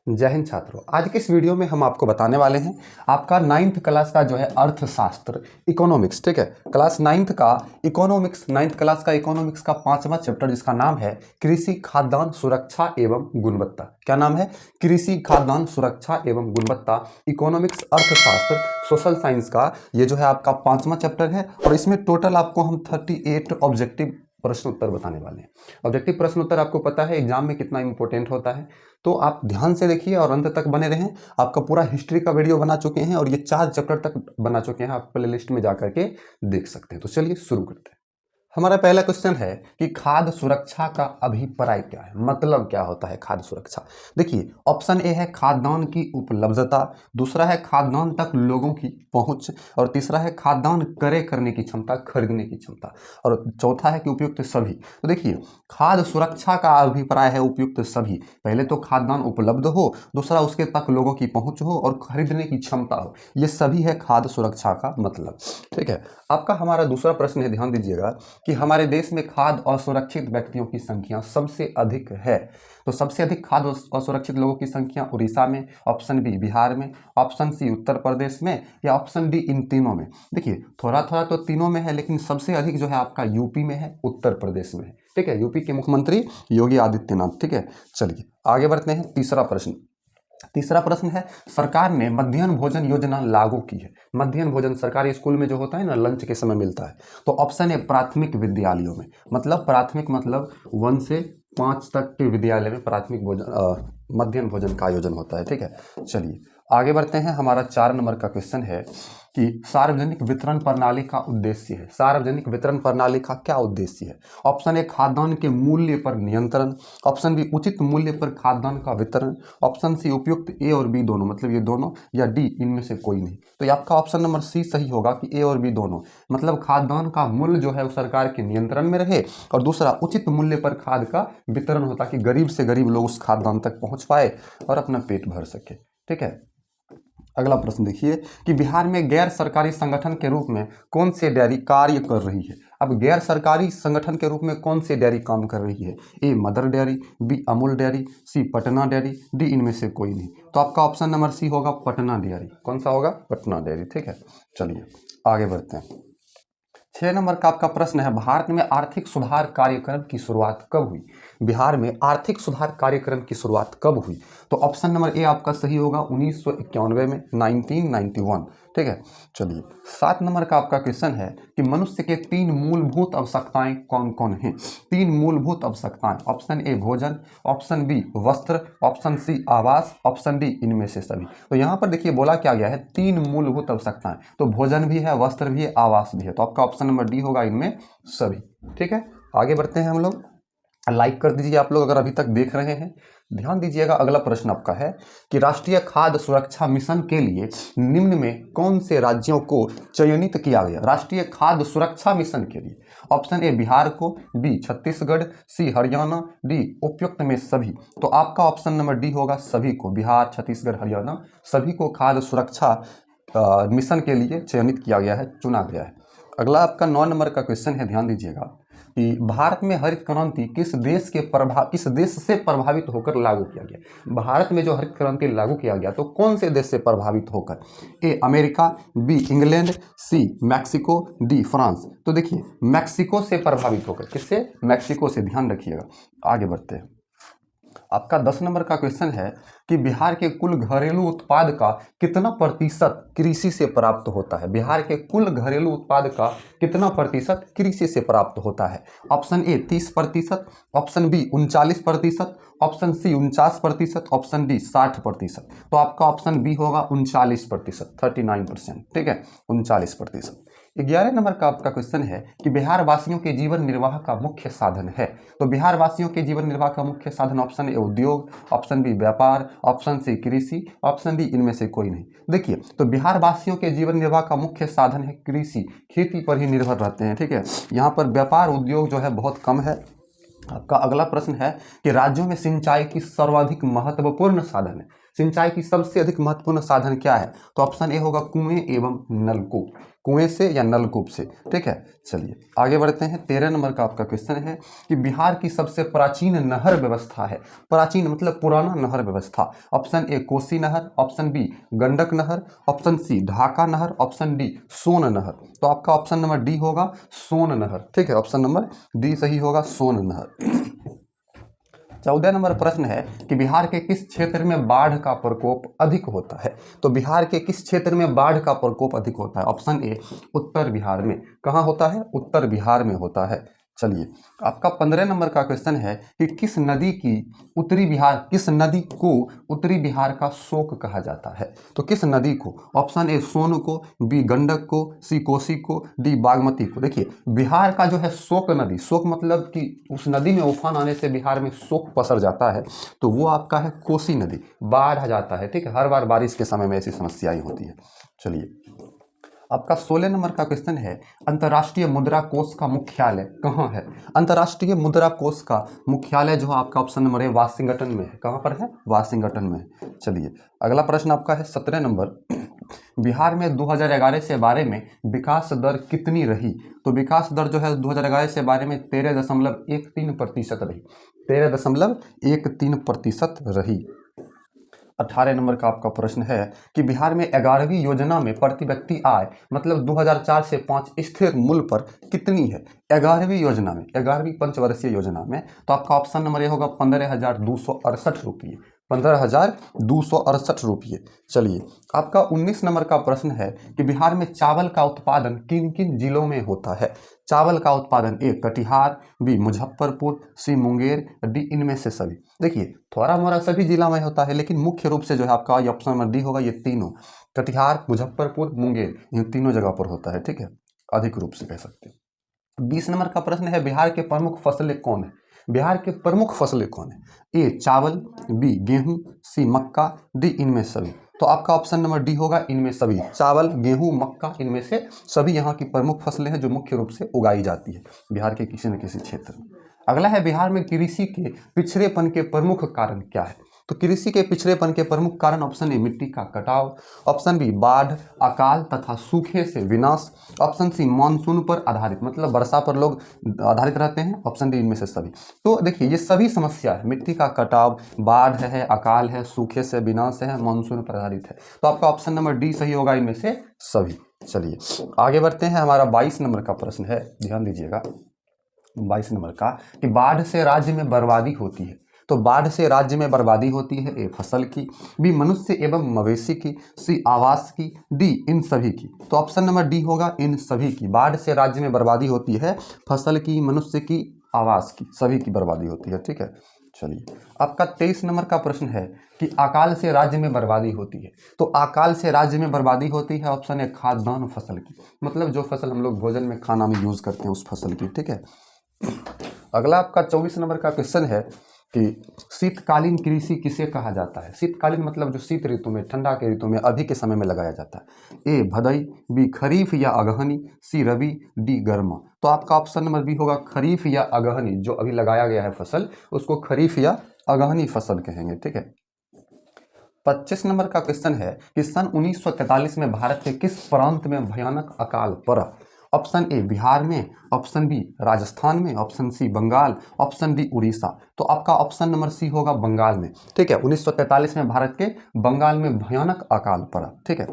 जय हिंद छात्रों। आज के इस वीडियो में हम आपको बताने वाले हैं आपका 9th क्लास का जो है अर्थशास्त्र इकोनॉमिक्स, ठीक है। क्लास 9th का इकोनॉमिक्स, 9th क्लास का इकोनॉमिक्स का 5वां चैप्टर जिसका नाम है कृषि खाद्यान्न सुरक्षा एवं गुणवत्ता। क्या नाम है? कृषि खाद्यान्न सुरक्षा एवं गुणवत्ता, इकोनॉमिक्स अर्थशास्त्र सोशल साइंस का ये जो है आपका 5वां चैप्टर है। और इसमें टोटल आपको हम 38 ऑब्जेक्टिव प्रश्न उत्तर बताने वाले हैं। ऑब्जेक्टिव प्रश्न उत्तर आपको पता है एग्जाम में कितना इंपॉर्टेंट होता है, तो आप ध्यान से देखिए और अंत तक बने रहें। आपका पूरा हिस्ट्री का वीडियो बना चुके हैं और ये 4 चैप्टर तक बना चुके हैं, आप प्ले लिस्ट में जाकर के देख सकते हैं। तो चलिए शुरू करते हैं। हमारा पहला क्वेश्चन है कि खाद्य सुरक्षा का अभिप्राय क्या है, मतलब क्या होता है खाद्य सुरक्षा। देखिए, ऑप्शन ए है खाद्यान्न की उपलब्धता, दूसरा है खाद्यान्न तक लोगों की पहुंच, और तीसरा है खाद्यान्न क्रय करने की क्षमता, खरीदने की क्षमता, और चौथा है कि उपयुक्त सभी। तो देखिए, खाद्य सुरक्षा का अभिप्राय है उपयुक्त सभी। पहले तो खाद्यान्न उपलब्ध हो, दूसरा उसके तक लोगों की पहुंच हो और खरीदने की क्षमता हो, ये सभी है खाद्य सुरक्षा का मतलब, ठीक है। आपका हमारा दूसरा प्रश्न है, ध्यान दीजिएगा कि हमारे देश में खाद्य असुरक्षित व्यक्तियों की संख्या सबसे अधिक है। तो सबसे अधिक खाद्य असुरक्षित लोगों की संख्या उड़ीसा में, ऑप्शन बी बिहार में, ऑप्शन सी उत्तर प्रदेश में, या ऑप्शन डी इन तीनों में। देखिए, थोड़ा थोड़ा तो तीनों में है, लेकिन सबसे अधिक जो है आपका यूपी में है, उत्तर प्रदेश में है, ठीक है। यूपी के मुख्यमंत्री योगी आदित्यनाथ, ठीक है। चलिए आगे बढ़ते हैं। तीसरा प्रश्न है, सरकार ने मध्याह्न भोजन योजना लागू की है। मध्याह्न भोजन सरकारी स्कूल में जो होता है ना, लंच के समय मिलता है। तो ऑप्शन है प्राथमिक विद्यालयों में, मतलब प्राथमिक मतलब 1 से 5 तक के विद्यालय में प्राथमिक भोजन मध्याह्न भोजन का आयोजन होता है, ठीक है। चलिए आगे बढ़ते हैं। हमारा 4 नंबर का क्वेश्चन है कि सार्वजनिक वितरण प्रणाली का उद्देश्य है। सार्वजनिक वितरण प्रणाली का क्या उद्देश्य है? ऑप्शन ए खाद्यान्न के मूल्य पर नियंत्रण, ऑप्शन बी उचित मूल्य पर खाद्यान्न का वितरण, ऑप्शन सी उपयुक्त ए और बी दोनों, मतलब ये दोनों, या डी इनमें से कोई नहीं। तो ये आपका ऑप्शन नंबर सी सही होगा कि ए और बी दोनों, मतलब खाद्यान्न का मूल्य जो है वो सरकार के नियंत्रण में रहे, और दूसरा उचित मूल्य पर खाद्य का वितरण होता कि गरीब से गरीब लोग उस खाद्यान्न तक पहुंच पाए और अपना पेट भर सके, ठीक है। अगला प्रश्न देखिए कि बिहार में गैर सरकारी संगठन के रूप में कौन से डेयरी कार्य कर रही है। अब गैर सरकारी संगठन के रूप में कौन से डेयरी काम कर रही है? A Mother Dairy, B Amul Dairy, C Patna Dairy, D इनमें से कोई नहीं। तो आपका ऑप्शन नंबर सी होगा पटना डेयरी। कौन सा होगा? पटना डेयरी, ठीक है। चलिए आगे बढ़ते हैं। 6 नंबर का आपका प्रश्न है, भारत में आर्थिक सुधार कार्यक्रम की शुरुआत कब हुई? बिहार में आर्थिक सुधार कार्यक्रम की शुरुआत कब हुई? तो ऑप्शन नंबर ए आपका सही होगा 1991 में, 1991, ठीक है। चलिए 7 नंबर का आपका क्वेश्चन है कि मनुष्य के 3 मूलभूत आवश्यकताएं कौन कौन हैं? 3 मूलभूत आवश्यकताएं, ऑप्शन ए भोजन, ऑप्शन बी वस्त्र, ऑप्शन सी आवास, ऑप्शन डी इनमें से सभी। तो यहाँ पर देखिए बोला क्या गया है, 3 मूलभूत आवश्यकताएं, तो भोजन भी है, वस्त्र भी है, आवास भी है। तो आपका ऑप्शन नंबर डी होगा इनमें सभी, ठीक है। आगे बढ़ते हैं हम लोग। लाइक कर दीजिए आप लोग अगर अभी तक देख रहे हैं। ध्यान दीजिएगा, अगला प्रश्न आपका है कि राष्ट्रीय खाद्य सुरक्षा मिशन के लिए निम्न में कौन से राज्यों को चयनित किया गया? राष्ट्रीय खाद्य सुरक्षा मिशन के लिए ऑप्शन ए बिहार को, बी छत्तीसगढ़, सी हरियाणा, डी उपयुक्त में सभी। तो आपका ऑप्शन नंबर डी होगा सभी को, बिहार, छत्तीसगढ़, हरियाणा सभी को खाद्य सुरक्षा मिशन के लिए चयनित किया गया है, चुना गया है। अगला आपका 9 नंबर का क्वेश्चन है, ध्यान दीजिएगा कि भारत में हरित क्रांति किस देश से प्रभावित होकर लागू किया गया? भारत में जो हरित क्रांति लागू किया गया तो कौन से देश से प्रभावित होकर? A America, B England, C Mexico, D France. तो देखिए मैक्सिको से प्रभावित होकर, किससे? मैक्सिको से, ध्यान रखिएगा। आगे बढ़ते हैं। आपका 10 नंबर का क्वेश्चन है कि बिहार के कुल घरेलू उत्पाद का कितना प्रतिशत कृषि से प्राप्त होता है? बिहार के कुल घरेलू उत्पाद का कितना प्रतिशत कृषि से प्राप्त होता है? Option A 30%, option B 39%, option C 49%, option D 60%। तो आपका ऑप्शन बी होगा 39%, 39%, ठीक है, 39%। 11 नंबर का आपका क्वेश्चन है कि बिहार वासियों के जीवन निर्वाह का मुख्य साधन है। तो बिहार वासियों के जीवन निर्वाह का मुख्य साधन ऑप्शन ए उद्योग, ऑप्शन बी व्यापार, ऑप्शन सी कृषि, ऑप्शन डी इनमें से कोई नहीं। देखिए, तो बिहार वासियों के जीवन निर्वाह का मुख्य साधन है कृषि, खेती पर ही निर्भर रहते हैं, ठीक है। यहाँ पर व्यापार उद्योग जो है बहुत कम है। आपका अगला प्रश्न है कि राज्यों में सिंचाई की सर्वाधिक महत्वपूर्ण साधन है। सिंचाई की सबसे अधिक महत्वपूर्ण साधन क्या है? तो ऑप्शन ए होगा कुएं एवं नलकूप, कुएं से या नलकूप से। ठीक है, चलिए आगे बढ़ते हैं। 13 नंबर का आपका क्वेश्चन है कि बिहार की सबसे प्राचीन नहर व्यवस्था है। प्राचीन मतलब पुराना नहर व्यवस्था। ऑप्शन ए कोसी नहर, ऑप्शन बी गंडक नहर, ऑप्शन सी ढाका नहर, ऑप्शन डी सोन नहर। तो आपका ऑप्शन नंबर डी होगा सोन नहर। ठीक है, ऑप्शन नंबर डी सही होगा, सोन नहर। 14 नंबर प्रश्न है कि बिहार के किस क्षेत्र में बाढ़ का प्रकोप अधिक होता है? तो बिहार के किस क्षेत्र में बाढ़ का प्रकोप अधिक होता है? ऑप्शन ए उत्तर बिहार में। कहाँ होता है? उत्तर बिहार में होता है। चलिए आपका 15 नंबर का क्वेश्चन है कि किस नदी को उत्तरी बिहार का शोक कहा जाता है? तो किस नदी को? ऑप्शन ए सोन को, बी गंडक को, सी कोसी को, डी बागमती को। देखिए बिहार का जो है शोक नदी, शोक मतलब कि उस नदी में उफान आने से बिहार में शोक पसर जाता है, तो वो आपका है कोसी नदी, बाढ़ आ जाता है। ठीक है, हर बार बारिश के समय में ऐसी समस्याएं होती है। चलिए आपका 16 नंबर का क्वेश्चन है अंतर्राष्ट्रीय मुद्रा कोष का मुख्यालय कहाँ है? अंतर्राष्ट्रीय मुद्रा कोष का मुख्यालय जो है आपका ऑप्शन नंबर है वाशिंगटन में है। कहाँ पर है? वाशिंगटन में है। चलिए अगला प्रश्न आपका है 17 नंबर। बिहार में 2011 से 12 में विकास दर कितनी रही? तो विकास दर जो है 2011 से 12 में 13.13% रही। 13.13% रही। 18 नंबर का आपका प्रश्न है कि बिहार में 11वीं योजना में प्रति व्यक्ति आय मतलब 2004 से 5 स्थिर मूल्य पर कितनी है? 11वीं योजना में, 11वीं पंचवर्षीय योजना में, तो आपका ऑप्शन नंबर ये होगा 15,268 रुपये। 15,268 रुपये। चलिए आपका 19 नंबर का प्रश्न है कि बिहार में चावल का उत्पादन किन किन जिलों में होता है? चावल का उत्पादन ए कटिहार, बी मुजफ्फरपुर, सी मुंगेर, डी इनमें से सभी। देखिए थोड़ा मोड़ा सभी जिला में होता है, लेकिन मुख्य रूप से जो है आपका ये ऑप्शन नंबर डी होगा, ये तीनों कटिहार, मुजफ्फरपुर, मुंगेर, इन तीनों जगह पर होता है। ठीक है, अधिक रूप से कह सकते हैं। 20 नंबर का प्रश्न है बिहार के प्रमुख फसलें कौन है? बिहार के प्रमुख फसलें कौन है? ए चावल, बी गेहूं, सी मक्का, डी इनमें सभी। तो आपका ऑप्शन नंबर डी होगा इनमें सभी। चावल, गेहूं, मक्का, इनमें से सभी यहाँ की प्रमुख फसलें हैं जो मुख्य रूप से उगाई जाती है बिहार के किसी न किसी क्षेत्र में। अगला है बिहार में कृषि के पिछड़ेपन के प्रमुख कारण क्या है? तो कृषि के पिछड़ेपन के प्रमुख कारण ऑप्शन ए मिट्टी का कटाव, ऑप्शन बी बाढ़, अकाल तथा सूखे से विनाश, ऑप्शन सी मानसून पर आधारित मतलब वर्षा पर लोग आधारित रहते हैं, ऑप्शन डी इनमें से सभी। तो देखिए ये सभी समस्या है, मिट्टी का कटाव, बाढ़ है, अकाल है, सूखे से विनाश है, मानसून पर आधारित है। तो आपका ऑप्शन नंबर डी सही होगा इनमें से सभी। चलिए आगे बढ़ते हैं। हमारा 22 नंबर का प्रश्न है, ध्यान दीजिएगा 22 नंबर का कि बाढ़ से राज्य में बर्बादी होती है। तो बाढ़ से राज्य में बर्बादी होती है ए फसल की, बी मनुष्य एवं मवेशी की, सी आवास की, डी इन सभी की। तो ऑप्शन नंबर डी होगा इन सभी की। बाढ़ से राज्य में बर्बादी होती है फसल की, मनुष्य की, आवास की, सभी की बर्बादी होती है। ठीक है, चलिए आपका 23 नंबर का प्रश्न है कि अकाल से राज्य में बर्बादी होती है। तो अकाल से राज्य में बर्बादी होती है ऑप्शन है खाद्यान्न फसल की, मतलब जो फसल हम लोग भोजन में खाना में यूज करते हैं उस फसल की। ठीक है, अगला आपका 24 नंबर का क्वेश्चन है कि शीतकालीन कृषि किसे कहा जाता है? शीतकालीन मतलब जो शीत ऋतु में, ठंडा के ऋतु में, अभी के समय में लगाया जाता है। ए भदई, बी खरीफ या अगहनी, सी रबी, डी गर्मा। तो आपका ऑप्शन नंबर बी होगा खरीफ या अगहनी। जो अभी लगाया गया है फसल उसको खरीफ या अगहनी फसल कहेंगे। ठीक है, 25 नंबर का क्वेश्चन है कि सन 1943 में भारत के किस प्रांत में भयानक अकाल पड़ा? ऑप्शन ए बिहार में, ऑप्शन बी राजस्थान में, option C Bengal, option D Orissa. तो आपका ऑप्शन नंबर सी होगा बंगाल में। ठीक है, 1943 में भारत के बंगाल में भयानक अकाल पड़ा। ठीक है,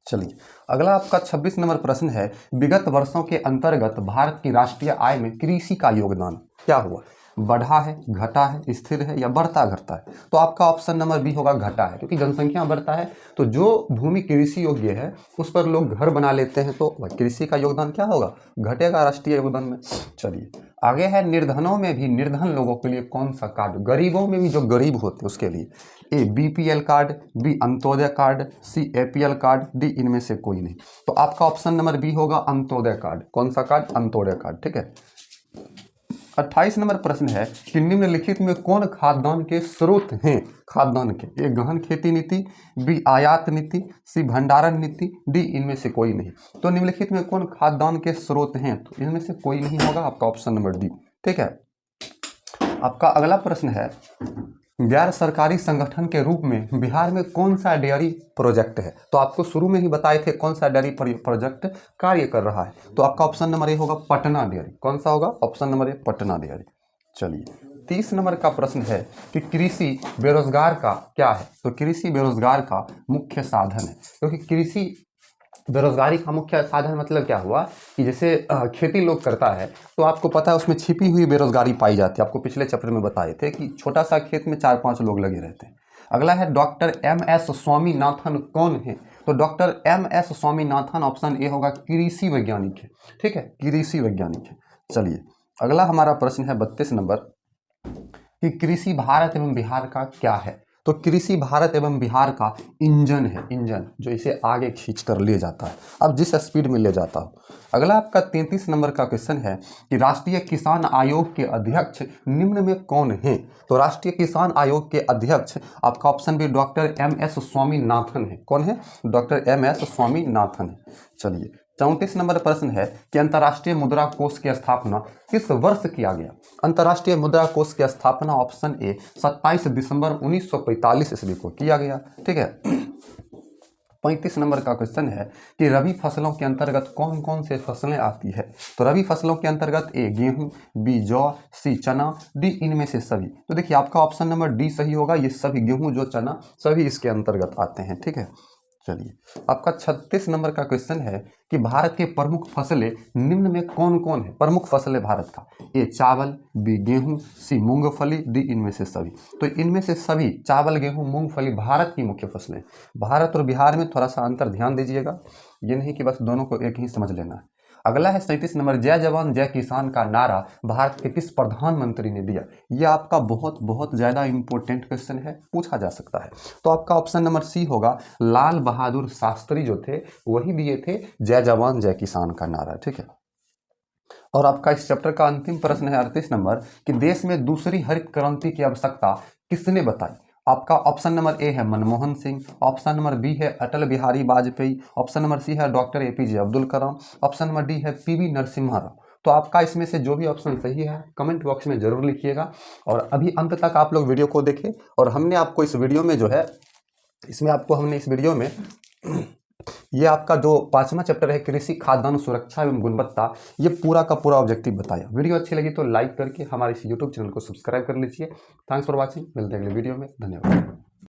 चलिए अगला आपका 26 नंबर प्रश्न है विगत वर्षों के अंतर्गत भारत की राष्ट्रीय आय में कृषि का योगदान क्या हुआ? बढ़ा है, घटा है, स्थिर है या बढ़ता घटता है? तो आपका ऑप्शन नंबर बी होगा घटा है, क्योंकि जनसंख्या बढ़ता है तो जो भूमि कृषि योग्य है उस पर लोग घर बना लेते हैं, तो कृषि का योगदान क्या होगा? घटेगा राष्ट्रीय योगदान में। चलिए आगे है निर्धनों में भी निर्धन लोगों के लिए कौन सा कार्ड, गरीबों में भी जो गरीब होते हैं उसके लिए? A BPL card, B Antyodaya card, C APL card, D इनमें से कोई नहीं। तो आपका ऑप्शन नंबर बी होगा अंत्योदय कार्ड। कौन सा कार्ड? अंत्योदय कार्ड। ठीक है, 28 नंबर प्रश्न है कि निम्नलिखित में कौन खाद्यान्न के स्रोत हैं? खाद्यान्न के, ए गहन खेती नीति, बी आयात नीति, सी भंडारण नीति, डी इनमें से कोई नहीं। तो निम्नलिखित में कौन खाद्यान्न के स्रोत हैं? तो इनमें से कोई नहीं होगा आपका ऑप्शन नंबर डी। ठीक है, आपका अगला प्रश्न है गैर सरकारी संगठन के रूप में बिहार में कौन सा डेयरी प्रोजेक्ट है? तो आपको शुरू में ही बताए थे कौन सा डेयरी प्रोजेक्ट कार्य कर रहा है। तो आपका ऑप्शन नंबर ए होगा पटना डेयरी। कौन सा होगा? ऑप्शन नंबर ए पटना डेयरी। चलिए 30 नंबर का प्रश्न है कि कृषि बेरोजगार का क्या है? तो कृषि बेरोजगार का मुख्य साधन है, क्योंकि कृषि बेरोजगारी का मुख्य साधन मतलब क्या हुआ कि जैसे खेती लोग करता है तो आपको पता है उसमें छिपी हुई बेरोजगारी पाई जाती है। आपको पिछले चैप्टर में बताए थे कि छोटा सा खेत में 4-5 लोग लगे रहते हैं। अगला है डॉक्टर MS स्वामीनाथन कौन है? तो doctor MS Swaminathan option A होगा कृषि वैज्ञानिक है। ठीक है, कृषि वैज्ञानिक है। चलिए अगला हमारा प्रश्न है 32 नंबर कि कृषि भारत एवं बिहार का क्या है? तो कृषि भारत एवं बिहार का इंजन है, इंजन जो इसे आगे खींच कर ले जाता है, अब जिस स्पीड में ले जाता हो। अगला आपका 33 नंबर का क्वेश्चन है कि राष्ट्रीय किसान आयोग के अध्यक्ष निम्न में कौन है? तो राष्ट्रीय किसान आयोग के अध्यक्ष आपका option B doctor MS Swaminathan है। कौन है? डॉक्टर MS स्वामीनाथन है। चलिए 34 नंबर प्रश्न है कि अंतर्राष्ट्रीय मुद्रा कोष की स्थापना किस वर्ष किया गया? अंतर्राष्ट्रीय मुद्रा कोष की स्थापना ऑप्शन ए 27 दिसंबर 1945 ईस्वी को किया गया। ठीक है 35 नंबर का क्वेश्चन है कि रबी फसलों के अंतर्गत कौन कौन से फसलें आती है? तो रबी फसलों के अंतर्गत ए गेहूं, बी जौ, सी चना, डी इनमें से सभी। तो देखिए आपका ऑप्शन नंबर डी सही होगा, ये सभी गेहूं जो चना सभी इसके अंतर्गत आते हैं। ठीक है चलिए आपका 36 नंबर का क्वेश्चन है कि भारत के प्रमुख फसलें निम्न में कौन कौन है? प्रमुख फसलें भारत का ए चावल, बी गेहूं, सी मूंगफली, डी इनमें से सभी। तो इनमें से सभी चावल, गेहूं, मूंगफली भारत की मुख्य फसलें। भारत और बिहार में थोड़ा सा अंतर ध्यान दीजिएगा, ये नहीं कि बस दोनों को एक ही समझ लेना है। अगला है 37 नंबर जय जवान जय किसान का नारा भारत के किस प्रधानमंत्री ने दिया? यह आपका बहुत बहुत ज़्यादा इंपॉर्टेंट क्वेश्चन है, पूछा जा सकता है। तो आपका ऑप्शन नंबर सी होगा, लाल बहादुर शास्त्री जो थे वही दिए थे जय जवान जय किसान का नारा। ठीक है और आपका इस चैप्टर का अंतिम प्रश्न है 38 नंबर कि देश में दूसरी हरित क्रांति की आवश्यकता किसने बताई? आपका ऑप्शन नंबर ए है Manmohan Singh, option number B है Atal Bihari Vajpayee, option number C है doctor APJ Abdul Kalam, option number D है PV नरसिम्हा राव। तो आपका इसमें से जो भी ऑप्शन सही है कमेंट बॉक्स में जरूर लिखिएगा। और अभी अंत तक आप लोग वीडियो को देखें और हमने आपको इस वीडियो में जो है इसमें आपको हमने इस वीडियो में ये आपका जो 5वां चैप्टर है कृषि खाद्यान्न सुरक्षा एवं गुणवत्ता, ये पूरा का पूरा ऑब्जेक्टिव बताया। वीडियो अच्छी लगी तो लाइक करके हमारे इस यूट्यूब चैनल को सब्सक्राइब कर लीजिए। थैंक्स फॉर वॉचिंग, मिलते हैं अगले वीडियो में, धन्यवाद।